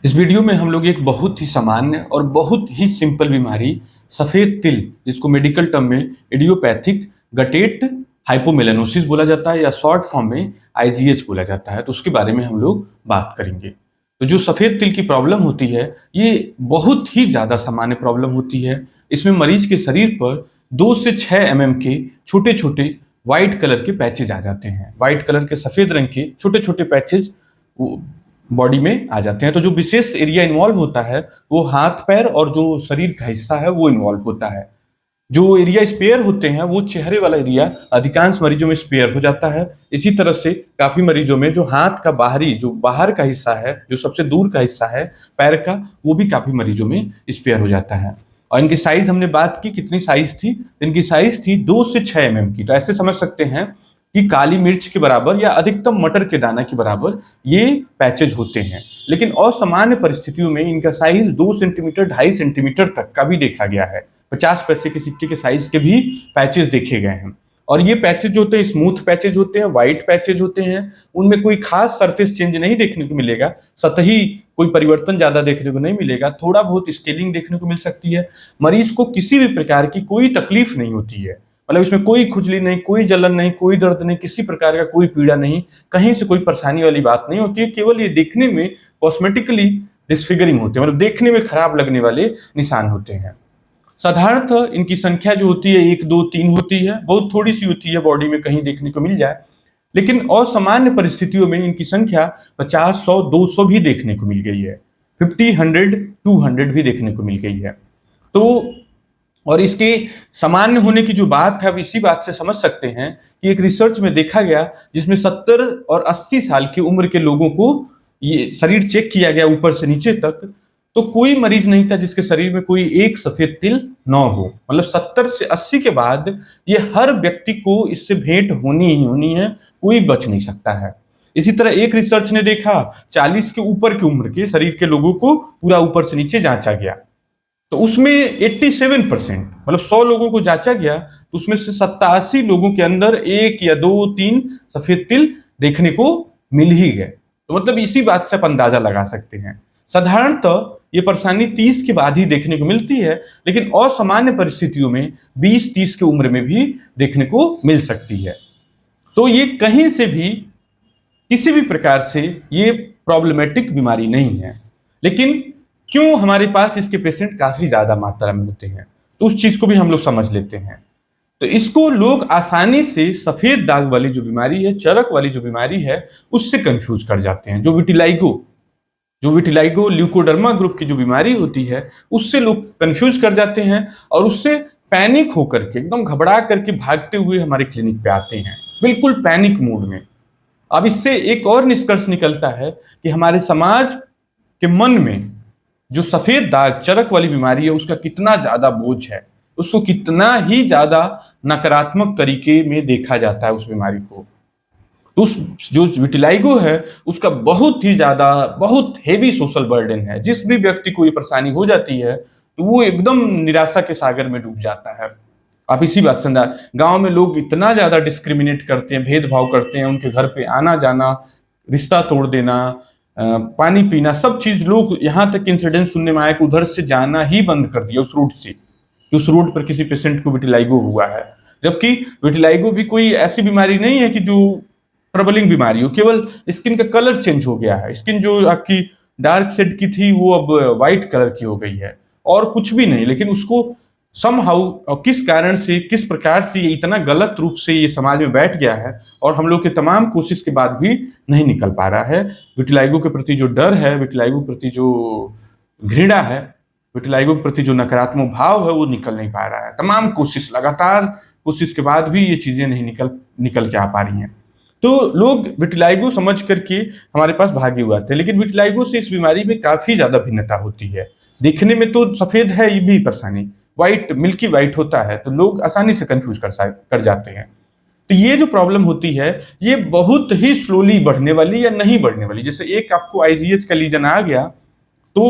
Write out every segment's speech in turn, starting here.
इस वीडियो में हम लोग एक बहुत ही सामान्य और बहुत ही सिंपल बीमारी सफेद तिल, जिसको मेडिकल टर्म में इडियोपैथिक गटेट हाइपोमेलानोसिस बोला जाता है या शॉर्ट फॉर्म में आईजीएच बोला जाता है, तो उसके बारे में हम लोग बात करेंगे। तो जो सफेद तिल की प्रॉब्लम होती है, ये बहुत ही ज़्यादा सामान्य प्रॉब्लम होती है। इसमें मरीज के शरीर पर 2 से 6 एमएम के छोटे छोटे व्हाइट कलर के पैचेज आ जाते हैं। व्हाइट कलर के सफेद रंग के छोटे छोटे पैचेज बॉडी में आ जाते हैं। तो जो विशेष एरिया इन्वॉल्व होता है वो हाथ पैर और जो शरीर का हिस्सा है वो इन्वॉल्व होता है। जो एरिया स्पेयर होते हैं वो चेहरे वाला एरिया अधिकांश मरीजों में स्पेयर हो जाता है। इसी तरह से काफी मरीजों में जो हाथ का बाहरी जो बाहर का हिस्सा है, जो सबसे दूर का हिस्सा है पैर का, वो भी काफी मरीजों में स्पेयर हो जाता है। और इनकी साइज हमने बात की, कितनी साइज थी? इनकी साइज थी 2 से 6 एमएम की। तो ऐसे समझ सकते हैं कि काली मिर्च के बराबर या अधिकतम मटर के दाना के बराबर ये पैचेज होते हैं। लेकिन असामान्य परिस्थितियों में इनका साइज 2 सेंटीमीटर 2.5 सेंटीमीटर तक का भी देखा गया है। 50 पैसे के सिक्के के साइज के भी पैचेज देखे गए हैं। और ये पैचेज जो होते हैं स्मूथ पैचेज होते हैं, व्हाइट पैचेज होते हैं। उनमें कोई खास सरफेस चेंज नहीं देखने को मिलेगा, सतही कोई परिवर्तन ज्यादा देखने को नहीं मिलेगा। थोड़ा बहुत स्केलिंग देखने को मिल सकती है। मरीज को किसी भी प्रकार की कोई तकलीफ नहीं होती है, मतलब इसमें कोई खुजली नहीं, कोई जलन नहीं, कोई दर्द नहीं, किसी प्रकार का कोई पीड़ा नहीं, कहीं से कोई परेशानी वाली बात नहीं होती है। केवल ये देखने में कॉस्मेटिकली डिसफिगरिंग होते हैं, मतलब देखने में खराब लगने वाले निशान होते हैं। साधारणतः इनकी संख्या जो होती है 1, 2, 3 होती है, बहुत थोड़ी सी होती है बॉडी में कहीं देखने को मिल जाए। लेकिन असामान्य परिस्थितियों में इनकी संख्या 50, 100, 200 भी देखने को मिल गई है। 50, 100, 200 भी देखने को मिल गई है। तो और इसके सामान्य होने की जो बात है, अब इसी बात से समझ सकते हैं कि एक रिसर्च में देखा गया जिसमें 70 और 80 साल की उम्र के लोगों को ये शरीर चेक किया गया ऊपर से नीचे तक, तो कोई मरीज नहीं था जिसके शरीर में कोई एक सफेद तिल न हो। मतलब 70 से 80 के बाद ये हर व्यक्ति को इससे भेंट होनी ही होनी है, कोई बच नहीं सकता है। इसी तरह एक रिसर्च ने देखा 40 के ऊपर की उम्र के शरीर के लोगों को पूरा ऊपर से नीचे जांचा गया, तो उसमें 87%, मतलब 100 लोगों को जांचा गया तो उसमें से 87 लोगों के अंदर 1 या 2, 3 सफेद तिल देखने को मिल ही गए। तो मतलब इसी बात से आप अंदाजा लगा सकते हैं। साधारणतः ये परेशानी 30 के बाद ही देखने को मिलती है, लेकिन असामान्य परिस्थितियों में 20-30 की उम्र में भी देखने को मिल सकती है। तो ये कहीं से भी किसी भी प्रकार से ये प्रॉब्लमेटिक बीमारी नहीं है। लेकिन क्यों हमारे पास इसके पेशेंट काफी ज्यादा मात्रा में होते हैं, तो उस चीज को भी हम लोग समझ लेते हैं। तो इसको लोग आसानी से सफेद दाग वाली जो बीमारी है, चरक वाली जो बीमारी है, उससे कंफ्यूज कर जाते हैं। जो विटिलाइगो ल्यूकोडर्मा ग्रुप की जो बीमारी होती है, उससे लोग कंफ्यूज कर जाते हैं और उससे पैनिक होकर के, एकदम घबरा करके भागते हुए हमारे क्लिनिक पे आते हैं, बिल्कुल पैनिक मूड में। अब इससे एक और निष्कर्ष निकलता है कि हमारे समाज के मन में जो सफेद दाग चरक वाली बीमारी है उसका कितना ज्यादा बोझ है, उसको कितना ही ज्यादा नकारात्मक तरीके में देखा जाता है उस बीमारी को। तो उस जो विटिलाइगो है उसका बहुत ही ज्यादा, बहुत हेवी सोशल बर्डन है। जिस भी व्यक्ति को ये परेशानी हो जाती है तो वो एकदम निराशा के सागर में डूब जाता है। आप इसी बात से गांव में लोग इतना ज्यादा डिस्क्रिमिनेट करते हैं, भेदभाव करते हैं, उनके घर पे आना जाना, रिश्ता तोड़ देना, पानी पीना, सब चीज। लोग यहाँ तक इंसिडेंट सुनने में आया कि उधर से जाना ही बंद कर दिया उस रूट से, कि उस रूट पर किसी पेशेंट को विटिलाइगो हुआ है। जबकि विटिलाइगो भी कोई ऐसी बीमारी नहीं है कि जो ट्रबलिंग बीमारी हो, केवल स्किन का कलर चेंज हो गया है। स्किन जो आपकी डार्क शेड की थी वो अब व्हाइट कलर की हो गई है, और कुछ भी नहीं। लेकिन उसको समहाउ और किस कारण से, किस प्रकार से ये इतना गलत रूप से ये समाज में बैठ गया है और हम लोग के तमाम कोशिश के बाद भी नहीं निकल पा रहा है। विटिलाइगो के प्रति जो डर है, विटिलाइगो के प्रति जो घृणा है, विटिलाइगो के प्रति जो नकारात्मक भाव है, वो निकल नहीं पा रहा है। तमाम कोशिश, लगातार कोशिश के बाद भी ये चीजें नहीं निकल के आ पा रही हैं। तो लोग विटिलाइगो समझ करके हमारे पास भागे हुए आते हैं, लेकिन विटिलाइगो से इस बीमारी में काफी ज्यादा भिन्नता होती है। देखने में तो सफेद है ये भी परेशानी, व्हाइट, मिल्की व्हाइट होता है, तो लोग आसानी से कंफ्यूज कर जाते हैं। तो ये जो प्रॉब्लम होती है ये बहुत ही स्लोली बढ़ने वाली या नहीं बढ़ने वाली। जैसे एक आपको आईजीएच का लीजन आ गया तो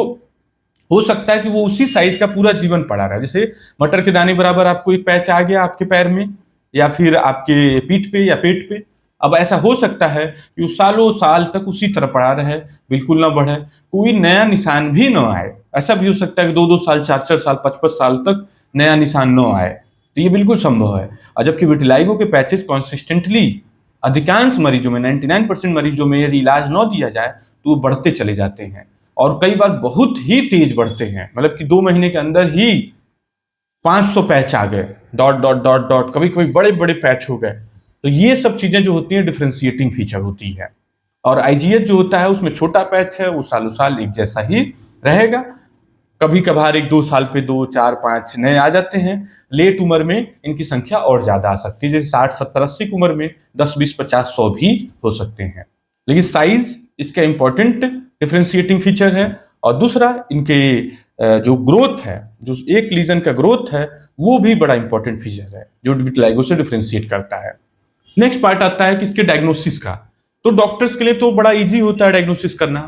हो सकता है कि वो उसी साइज का पूरा जीवन पड़ा रहा। जैसे मटर के दाने बराबर आपको एक पैच आ गया आपके पैर में या फिर आपके पीठ पे या पेट पे, अब ऐसा हो सकता है कि वो सालों साल तक उसी तरह पड़ा रहे, बिल्कुल ना बढ़े, कोई नया निशान भी न आए। ऐसा भी हो सकता है कि 2-2 साल, 4-4 साल, 5-5 साल तक नया निशान न आए, तो ये बिल्कुल संभव है। और जबकि विटिलाइगो के पैचेस कॉन्सिस्टेंटली अधिकांश मरीजों में, 99% मरीजों में यदि इलाज न दिया जाए तो वो बढ़ते चले जाते हैं, और कई बार बहुत ही तेज बढ़ते हैं, मतलब कि 2 महीने के अंदर ही 500 पैच आ गए, डॉट डॉट डॉट डॉट, कभी कभी बड़े बड़े पैच हो गए। तो ये सब चीजें जो होती हैं डिफ्रेंशिएटिंग फीचर होती है। और आईजीएच जो होता है उसमें छोटा पैच है, वो सालों साल एक जैसा ही रहेगा। कभी कभार 1-2 साल पे 2, 4, 5 नए आ जाते हैं। लेट उम्र में इनकी संख्या और ज्यादा आ सकती है, जैसे 60, 70, 80 की उम्र में 10, 20, 50, 100 भी हो सकते हैं। लेकिन साइज इसका इंपॉर्टेंट डिफ्रेंशिएटिंग फीचर है। और दूसरा, इनके जो ग्रोथ है, जो एक लीजन का ग्रोथ है, वो भी बड़ा इंपॉर्टेंट फीचर है जो विटिलाइगो से डिफ्रेंशिएट करता है। नेक्स्ट पार्ट आता है कि इसके डायग्नोसिस का। तो डॉक्टर्स के लिए तो बड़ा इजी होता है डायग्नोसिस करना,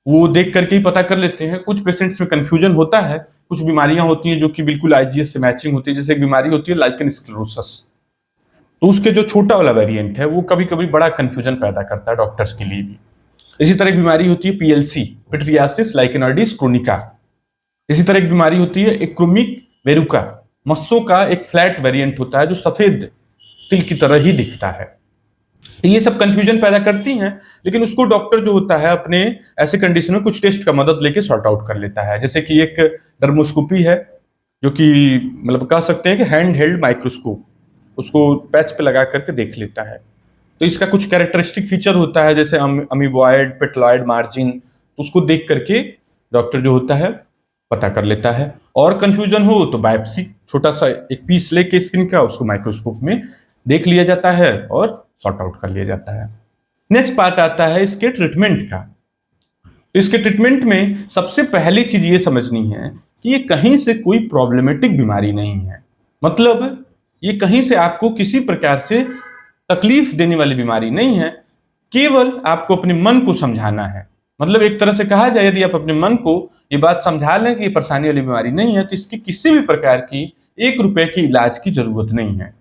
वो देख करके ही पता कर लेते हैं। कुछ पेशेंट्स में कंफ्यूजन होता है, कुछ बीमारियां होती हैं जो कि बिल्कुल आईजीएस से मैचिंग होती है। जैसे एक बीमारी होती है लाइकेन स्क्लेरोसिस, तो उसके जो छोटा वाला वेरिएंट है वो कभी कभी बड़ा कंफ्यूजन पैदा करता है डॉक्टर्स के लिए भी। इसी तरह एक बीमारी होती है पीएलसी, पिट्रियासिस लाइकेनाइडिस क्रोनिका। इसी तरह एक बीमारी होती है एक्रोमिक वेरुका, मस्सों का एक फ्लैट वेरिएंट होता है जो सफेद तिल की तरह ही दिखता है। ये सब कंफ्यूजन पैदा करती हैं, लेकिन उसको डॉक्टर जो होता है अपने ऐसे कंडीशन में कुछ टेस्ट का मदद लेके सॉर्ट आउट कर लेता है। जैसे कि एक डर्मोस्कोपी है, जो कि मतलब कह सकते हैं कि हैंड हेल्ड माइक्रोस्कोप, उसको पैच पे लगा करके देख लेता है। तो इसका कुछ कैरेक्टरिस्टिक फीचर होता है, जैसे अमीबॉयड, पेटलॉयड मार्जिन, तो उसको देख करके डॉक्टर जो होता है पता कर लेता है। और कंफ्यूजन हो तो बायोप्सी, छोटा सा एक पीस लेके स्किन का, उसको माइक्रोस्कोप में देख लिया जाता है और सॉर्ट आउट कर लिया जाता है। नेक्स्ट पार्ट आता है इसके ट्रीटमेंट का। तो इसके ट्रीटमेंट में सबसे पहली चीज ये समझनी है कि ये कहीं से कोई प्रॉब्लमेटिक बीमारी नहीं है। मतलब ये कहीं से आपको किसी प्रकार से तकलीफ देने वाली बीमारी नहीं है, केवल आपको अपने मन को समझाना है। मतलब एक तरह से कहा जाए, यदि आप अपने मन को ये बात समझा लें कि ये परेशानी वाली बीमारी नहीं है, तो इसकी किसी भी प्रकार की 1 रुपए की इलाज की जरूरत नहीं है।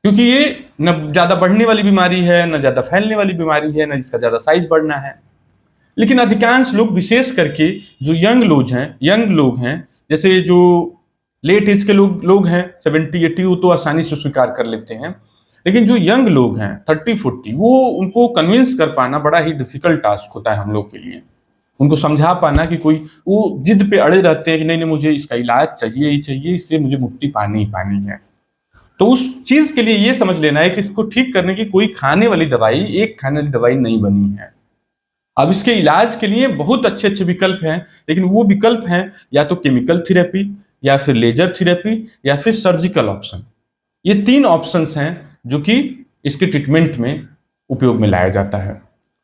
क्योंकि ये न ज्यादा बढ़ने वाली बीमारी है, न ज्यादा फैलने वाली बीमारी है, न जिसका ज्यादा साइज बढ़ना है। लेकिन अधिकांश लोग, विशेष करके जो यंग लोग हैं, जैसे जो लेट एज के लोग हैं 70-80, वो तो आसानी से स्वीकार कर लेते हैं। लेकिन जो यंग लोग हैं 30-40, वो उनको कन्विंस कर पाना बड़ा ही डिफिकल्ट टास्क होता है हम लोग के लिए। उनको समझा पाना कि कोई, वो जिद पे अड़े रहते हैं कि नहीं नहीं मुझे इसका इलाज चाहिए ही चाहिए, इससे मुझे मुक्ति पानी ही पानी है। तो उस चीज के लिए ये समझ लेना है कि इसको ठीक करने की कोई खाने वाली दवाई, एक खाने वाली दवाई नहीं बनी है। अब इसके इलाज के लिए बहुत अच्छे अच्छे विकल्प हैं, लेकिन वो विकल्प हैं या तो केमिकल थेरेपी, या फिर लेजर थेरेपी, या फिर सर्जिकल ऑप्शन। ये 3 ऑप्शंस हैं जो कि इसके ट्रीटमेंट में उपयोग में लाया जाता है।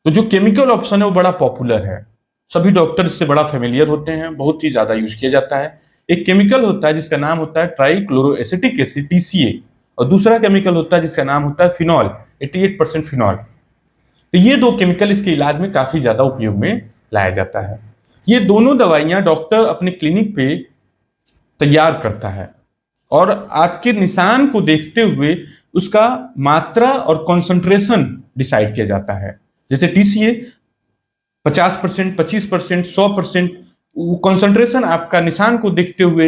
तो जो केमिकल ऑप्शन है वो बड़ा पॉपुलर है, सभी डॉक्टर इससे बड़ा फेमिलियर होते हैं, बहुत ही ज्यादा यूज किया जाता है। एक केमिकल होता है जिसका नाम होता है ट्राइक्लोरोएसिटिक एसिड, टीसीए, और दूसरा केमिकल होता है जिसका नाम होता है फिनॉल, 88% फिनॉल। तो ये 2 केमिकल इसके इलाज में काफी ज्यादा उपयोग में लाया जाता है। ये दोनों दवाइयां डॉक्टर अपने क्लिनिक पे तैयार करता है, और आपके निशान को देखते हुए उसका मात्रा और कॉन्सेंट्रेशन डिसाइड किया जाता है। जैसे टीसीए 50%, 25%, 100%, कॉन्सेंट्रेशन आपका निशान को देखते हुए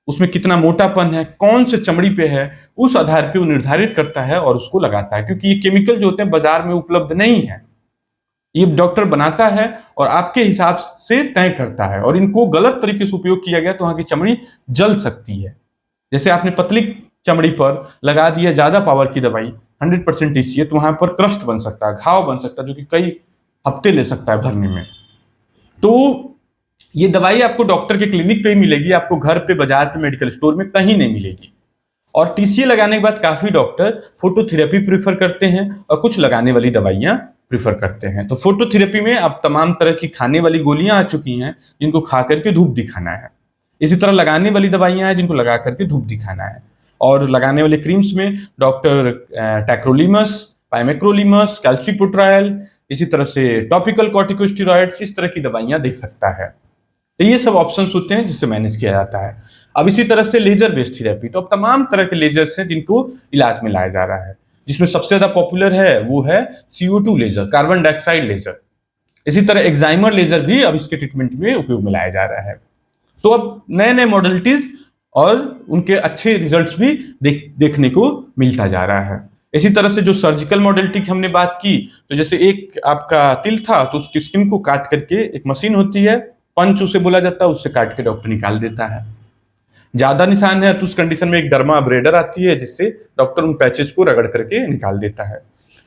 उसमें कितना मोटापन है, कौन से चमड़ी पे है, उस आधार पे वो निर्धारित करता है और उसको लगाता है। क्योंकि ये केमिकल जो होते हैं बाजार में उपलब्ध नहीं है, ये डॉक्टर बनाता है और आपके हिसाब से तय करता है। और इनको गलत तरीके से उपयोग किया गया तो वहां की चमड़ी जल सकती है। जैसे आपने पतली चमड़ी पर लगा दिया ज्यादा पावर की दवाई 100% टीसीए, तो वहां पर क्रस्ट बन सकता है, घाव बन सकता है, जो कि कई हफ्ते ले सकता है भरने में। तो ये दवाई आपको डॉक्टर के क्लिनिक पे ही मिलेगी, आपको घर पे, बाजार पे, मेडिकल स्टोर में कहीं नहीं मिलेगी। और टीसीए लगाने के बाद काफी डॉक्टर फोटोथेरेपी प्रीफर करते हैं और कुछ लगाने वाली दवाइयां प्रीफर करते हैं। तो फोटोथेरेपी में अब तमाम तरह की खाने वाली गोलियां आ चुकी हैं जिनको खा करके धूप दिखाना है। इसी तरह लगाने वाली दवाइयां हैं जिनको लगा करके धूप दिखाना है। और लगाने वाले क्रीम्स में डॉक्टर टैक्रोलिमस, पाइमेक्रोलिमस, कैल्सिपुट्रायल, इसी तरह से टॉपिकल कॉर्टिकोस्टेरॉइड्स, इस तरह की दवाइयां दे सकता है। तो ये सब ऑप्शंस होते हैं जिससे मैनेज किया जाता है। अब इसी तरह से लेजर बेस्ड थेरेपी, तो अब तमाम तरह के लेजर्स हैं जिनको इलाज में लाया जा रहा है। जिसमें सबसे ज्यादा पॉपुलर है वो है CO2 laser, carbon dioxide laser. इसी तरह एक्साइमर लेजर भी अब इसके ट्रीटमेंट में उपयोग में लाया जा रहा है। तो अब नए नए मॉडलिटीज और उनके अच्छे रिजल्ट्स भी देखने को मिलता जा रहा है। इसी तरह से जो सर्जिकल मॉडलिटी की हमने बात की, तो जैसे एक आपका तिल था तो उसकी स्किन को काट करके एक मशीन होती है, पंच उसे बोला जाता है, उससे काट के डॉक्टर निकाल देता है। ज्यादा निशान है तो उस कंडीशन में एक डर्मा अब्रेडर आती है जिससे डॉक्टर उन पैचेस को रगड़ करके निकाल देता है।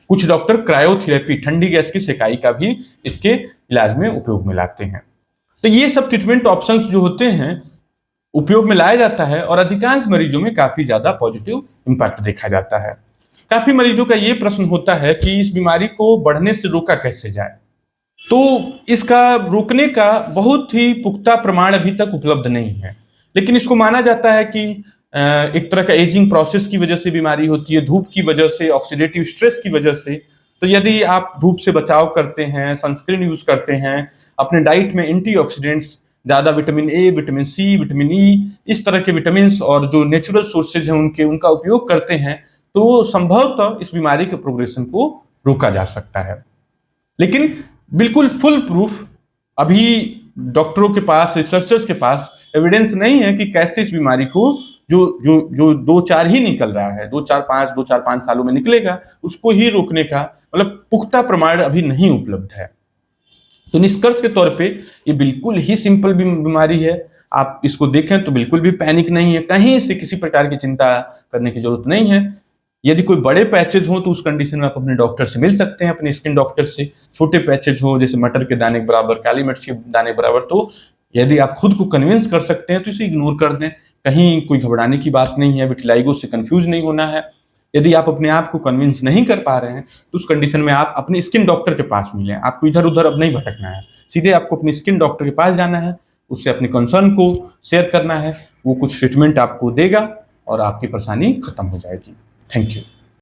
कुछ डॉक्टर क्रायोथेरेपी, ठंडी गैस की सेकाई का भी इसके इलाज में उपयोग में लाते हैं। तो ये सब ट्रीटमेंट ऑप्शंस जो होते हैं उपयोग में लाया जाता है और अधिकांश मरीजों में काफी ज्यादा पॉजिटिव इंपैक्ट देखा जाता है। काफी मरीजों का ये प्रश्न होता है कि इस बीमारी को बढ़ने से रोका कैसे जाए। तो इसका रोकने का बहुत ही पुख्ता प्रमाण अभी तक उपलब्ध नहीं है, लेकिन इसको माना जाता है कि एक तरह का एजिंग प्रोसेस की वजह से बीमारी होती है, धूप की वजह से, ऑक्सीडेटिव स्ट्रेस की वजह से। तो यदि आप धूप से बचाव करते हैं, सनस्क्रीन यूज करते हैं, अपने डाइट में एंटीऑक्सीडेंट्स, ज्यादा vitamin A, vitamin C, vitamin E, इस तरह के विटामिन और जो नेचुरल सोर्सेज हैं उनका उपयोग करते हैं, तो संभवतः इस बीमारी के प्रोग्रेशन को रोका जा सकता है। लेकिन बिल्कुल फुल प्रूफ अभी डॉक्टरों के पास, रिसर्चर्स के पास एविडेंस नहीं है कि कैसे इस बीमारी को जो जो जो 2-4 ही निकल रहा है, 2-4-5 सालों में निकलेगा, उसको ही रोकने का मतलब पुख्ता प्रमाण अभी नहीं उपलब्ध है। तो निष्कर्ष के तौर पे ये बिल्कुल ही सिंपल बीमारी है। आप इसको देखें तो बिल्कुल भी पैनिक नहीं है, कहीं से किसी प्रकार की चिंता करने की जरूरत नहीं है। यदि कोई बड़े पैचेज हो तो उस कंडीशन में आप अपने डॉक्टर से मिल सकते हैं, अपने स्किन डॉक्टर से। छोटे पैचेज हो जैसे मटर के दाने के बराबर, काली मिर्च के दाने बराबर, तो यदि आप खुद को कन्विंस कर सकते हैं तो इसे इग्नोर कर दें। कहीं कोई घबराने की बात नहीं है, विटिलाइगो से कंफ्यूज नहीं होना है। यदि आप अपने आप को कन्विंस नहीं कर पा रहे हैं तो उस कंडीशन में आप अपने स्किन डॉक्टर के पास मिलें। आपको इधर उधर अब नहीं भटकना है, सीधे आपको अपने स्किन डॉक्टर के पास जाना है, उससे अपने कंसर्न को शेयर करना है। वो कुछ ट्रीटमेंट आपको देगा और आपकी परेशानी खत्म हो जाएगी। Thank you.